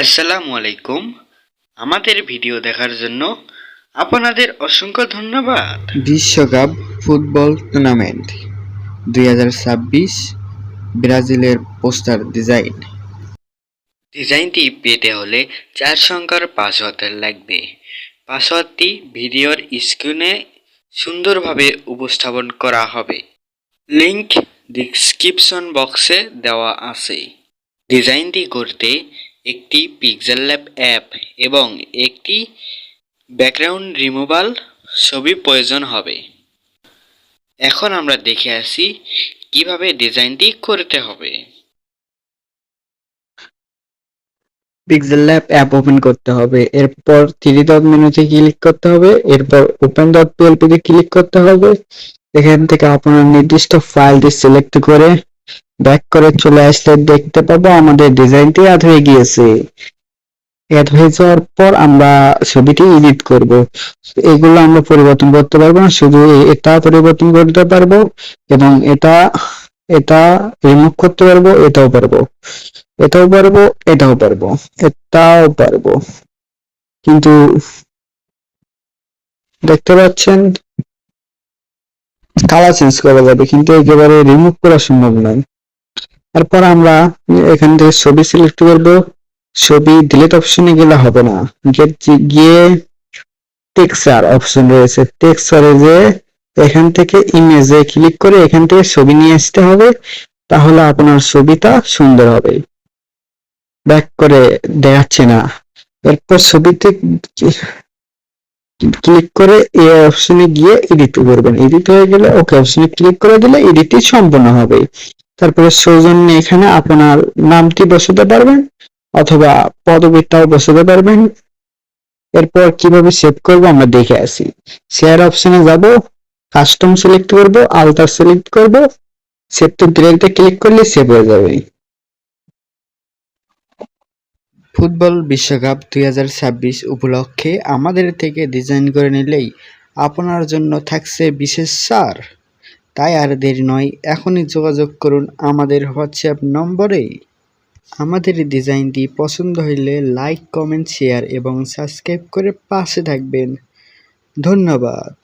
আসসালামু আলাইকুম। আমাদের ভিডিও দেখার জন্য আপনাদের অসংখ্য ধন্যবাদ। বিশ্বকাপ ফুটবল টুর্নামেন্ট 2026 ব্রাজিলের পোস্টার ডিজাইন। ডিজাইনটি পেতে হলে 4 সংখ্যার পাসওয়ার্ড লাগবে। পাসওয়ার্ডটি ভিডিওর স্ক্রিনে সুন্দরভাবে উপস্থাপন করা হবে। লিংক ডিসক্রিপশন বক্সে দেওয়া আছে। ডিজাইনটি করতে একটি পিক্সেল ল্যাব অ্যাপ এবং একটি ব্যাকগ্রাউন্ড রিমুভাল ছবি প্রয়োজন হবে। এখন আমরা দেখে আসি কিভাবে ডিজাইনটি করতে হবে। পিক্সেল ল্যাব অ্যাপ ওপেন করতে হবে, এরপর 3 ডট মেনুতে ক্লিক করতে হবে, এরপর ওপেন ডট পিএলপি তে ক্লিক করতে হবে। এখান থেকে আপনার নির্দিষ্ট ফাইলটি সিলেক্ট করে ব্যাক করে চলে আসলে দেখতে পাবো আমাদের ডিজাইনটি অ্যাড হয়ে গিয়েছে। অ্যাড হয়ে যাওয়ার পর আমরা ছবিটি এডিট করব। এগুলো আমরা পরিবর্তন করতে পারবো না, শুধু এটা পরিবর্তন করতে পারবো এবং এটা এটা রিমুভ করতে পারবো, এটাও পারবো, এটাও পারবো, এটাও পারবো, এটাও পারবো। কিন্তু দেখতে পাচ্ছেন কালার চেঞ্জ করা যাবে, কিন্তু একেবারে রিমুভ করা সম্ভব নয়। তারপর আমরা এখান থেকে ছবি সিলেক্ট করব। ছবি ডিলিট অপশনে গেলে হবে না, গিয়ে টেক্সচার অপশন রয়েছে, টেক্সচারে যে এখান থেকে ইমেজে ক্লিক করে এখান থেকে ছবি নিয়ে আসতে হবে, তাহলে আপনার ছবিটা সুন্দর হবে। ব্যাক করে দেখাচ্ছে না। এরপর ছবিতে ক্লিক করে এই অপশনে গিয়ে এডিট করবেন, এডিট হয়ে গেলে ওকে অপশনে ক্লিক করে দিলে এডিটটি সম্পূর্ণ হবে। তারপরে সৌজন্যে এখানে আপনার নামটি বসাতে পারবেন অথবা পদবিটাও বসাতে পারবেন। এরপর কিভাবে সেভ করব আমরা দেখে আসি। শেয়ার অপশনে যাব, কাস্টম সিলেক্ট করব, আলটার সিলেক্ট করব, সেভ টু ডিরেক্টে ক্লিক করলে সেভ হয়ে যাবে। ফুটবল বিশ্বকাপ 2026 উপলক্ষে আমাদের থেকে ডিজাইন করে নিলেই আপনার জন্য থাকছে বিশেষ ছাড়। তাই আর দেরি নয়, এখনই যোগাযোগ করুন আমাদের হোয়াটসঅ্যাপ নম্বরে। আমাদের ডিজাইনটি পছন্দ হলে লাইক, কমেন্ট, শেয়ার এবং সাবস্ক্রাইব করে পাশে থাকবেন। ধন্যবাদ।